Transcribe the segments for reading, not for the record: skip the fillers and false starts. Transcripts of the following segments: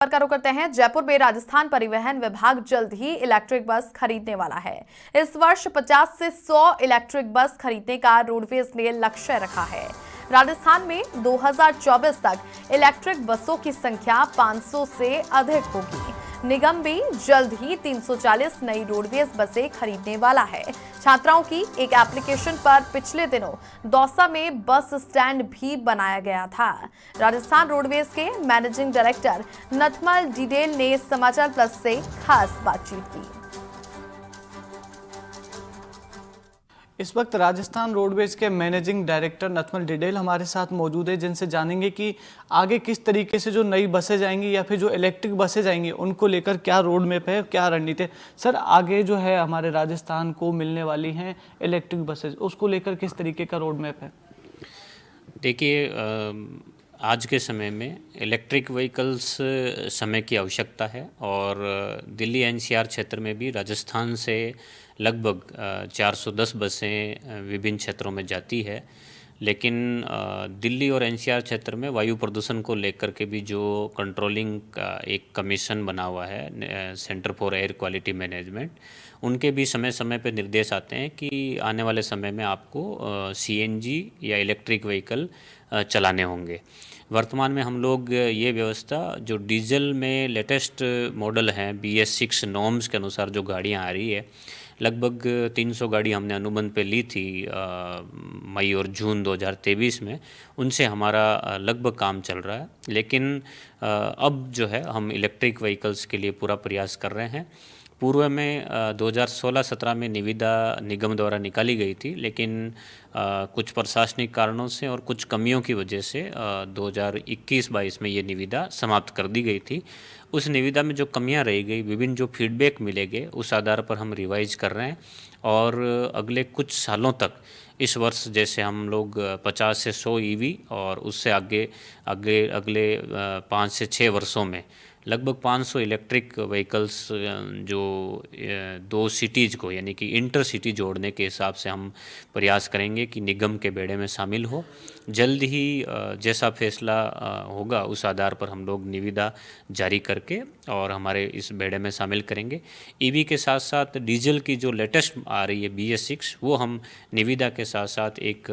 का रुख करते हैं। जयपुर में राजस्थान परिवहन विभाग जल्द ही इलेक्ट्रिक बस खरीदने वाला है। इस वर्ष 50 से 100 इलेक्ट्रिक बस खरीदने का रोडवेज ने लक्ष्य रखा है। राजस्थान में 2024 तक इलेक्ट्रिक बसों की संख्या 500 से अधिक होगी। निगम भी जल्द ही 340 नई रोडवेज बसें खरीदने वाला है। छात्राओं की एक एप्लीकेशन पर पिछले दिनों दौसा में बस स्टैंड भी बनाया गया था। राजस्थान रोडवेज के मैनेजिंग डायरेक्टर नथमल डिडेल ने समाचार प्लस से खास बातचीत की। इस वक्त राजस्थान रोडवेज के मैनेजिंग डायरेक्टर नथमल डिडेल हमारे साथ मौजूद है, जिनसे जानेंगे कि आगे किस तरीके से जो नई बसें जाएंगी या फिर जो इलेक्ट्रिक बसें जाएंगी उनको लेकर क्या रोड मैप है, क्या रणनीति है। सर, आगे जो है हमारे राजस्थान को मिलने वाली हैं इलेक्ट्रिक बसेज, उसको लेकर किस तरीके का रोड मैप है? देखिए, आज के समय में इलेक्ट्रिक व्हीकल्स समय की आवश्यकता है और दिल्ली एनसीआर क्षेत्र में भी राजस्थान से लगभग 410 बसें विभिन्न क्षेत्रों में जाती है। लेकिन दिल्ली और एनसीआर क्षेत्र में वायु प्रदूषण को लेकर के भी जो कंट्रोलिंग का एक कमीशन बना हुआ है, centre for air quality management, उनके भी समय समय पर निर्देश आते हैं कि आने वाले समय में आपको सीएनजी या इलेक्ट्रिक व्हीकल चलाने होंगे। वर्तमान में हम लोग ये व्यवस्था जो डीजल में लेटेस्ट मॉडल हैं BS6 नॉर्म्स के अनुसार जो गाड़ियाँ आ रही है, लगभग 300 गाड़ी हमने अनुबंध पे ली थी मई और जून 2023 में, उनसे हमारा लगभग काम चल रहा है। लेकिन अब जो है हम इलेक्ट्रिक व्हीकल्स के लिए पूरा प्रयास कर रहे हैं। पूर्व में 2016-17 में निविदा निगम द्वारा निकाली गई थी, लेकिन कुछ प्रशासनिक कारणों से और कुछ कमियों की वजह से 2021-22 में ये निविदा समाप्त कर दी गई थी। उस निविदा में जो कमियां रह गई, विभिन्न जो फीडबैक मिलेंगे, उस आधार पर हम रिवाइज कर रहे हैं और अगले कुछ सालों तक, इस वर्ष जैसे हम लोग 50 से 100 ईवी और उससे आगे अगले 5 से 6 वर्षों में लगभग 500 इलेक्ट्रिक व्हीकल्स जो 2 सिटीज़ को यानी कि इंटर सिटी जोड़ने के हिसाब से हम प्रयास करेंगे कि निगम के बेड़े में शामिल हो। जल्द ही जैसा फैसला होगा उस आधार पर हम लोग निविदा जारी करके और हमारे इस बेड़े में शामिल करेंगे। ईवी के साथ साथ डीजल की जो लेटेस्ट आ रही है BS6, वो हम निविदा के साथ साथ एक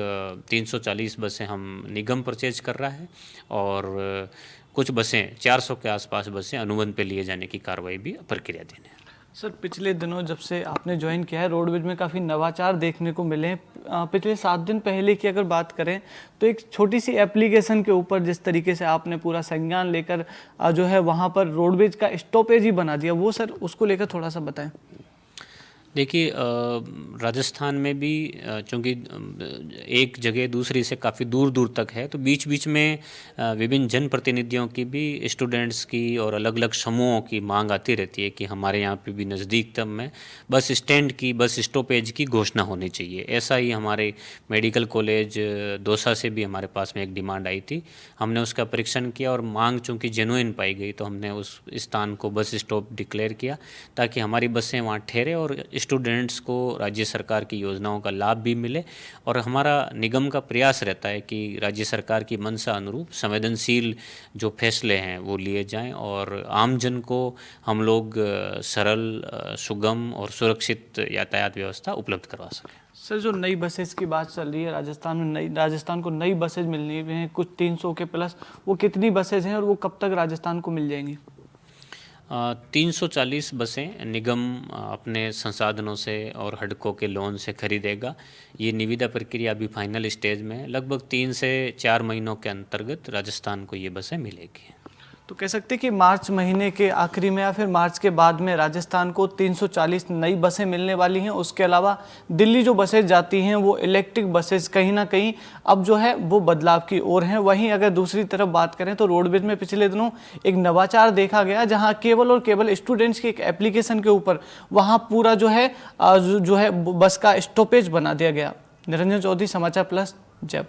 340 बसें हम निगम परचेज कर रहा है और कुछ बसें 400 के आसपास बसें अनुबंध पे लिए जाने की कार्रवाई भी प्रक्रिया देने हैं। सर, पिछले दिनों जब से आपने ज्वाइन किया है रोडवेज में काफ़ी नवाचार देखने को मिले हैं। पिछले 7 दिन पहले की अगर बात करें तो एक छोटी सी एप्लीकेशन के ऊपर जिस तरीके से आपने पूरा संज्ञान लेकर जो है वहाँ पर रोडवेज का स्टॉपेज ही बना दिया, वो सर उसको लेकर थोड़ा सा बताएं। देखिए, राजस्थान में भी चूँकि एक जगह दूसरी से काफ़ी दूर दूर तक है, तो बीच बीच में विभिन्न जनप्रतिनिधियों की भी, स्टूडेंट्स की और अलग अलग समूहों की मांग आती रहती है कि हमारे यहाँ पे भी नज़दीकतम में बस स्टैंड की, बस स्टॉपेज की घोषणा होनी चाहिए। ऐसा ही हमारे मेडिकल कॉलेज दौसा से भी हमारे पास में एक डिमांड आई थी। हमने उसका परीक्षण किया और मांग चूँकि जेन्युइन पाई गई, तो हमने उस स्थान को बस स्टॉप डिक्लेयर किया ताकि हमारी बसें वहाँ ठहरे और स्टूडेंट्स को राज्य सरकार की योजनाओं का लाभ भी मिले। और हमारा निगम का प्रयास रहता है कि राज्य सरकार की मंशा अनुरूप संवेदनशील जो फैसले हैं वो लिए जाएं और आमजन को हम लोग सरल, सुगम और सुरक्षित यातायात व्यवस्था उपलब्ध करवा सकें। सर, जो नई बसेस की बात चल रही है राजस्थान को नई बसेज मिलनी है कुछ 300 के प्लस, वो कितनी बसेज हैं और वो कब तक राजस्थान को मिल जाएंगी? 340 बसें निगम अपने संसाधनों से और हडकों के लोन से खरीदेगा। ये निविदा प्रक्रिया अभी फाइनल स्टेज में है। लगभग 3 से 4 महीनों के अंतर्गत राजस्थान को ये बसें मिलेगी। तो कह सकते हैं कि मार्च महीने के आखिरी में या फिर मार्च के बाद में राजस्थान को 340 नई बसें मिलने वाली हैं। उसके अलावा दिल्ली जो बसें जाती हैं वो इलेक्ट्रिक बसेस कहीं ना कहीं अब जो है वो बदलाव की ओर हैं। वहीं अगर दूसरी तरफ बात करें तो रोडवेज में पिछले दिनों एक नवाचार देखा गया, जहां केवल और केवल स्टूडेंट्स की एक एप्लीकेशन के ऊपर वहाँ पूरा जो है बस का स्टॉपेज बना दिया गया। निरंजन चौधरी, समाचार प्लस, जयपुर।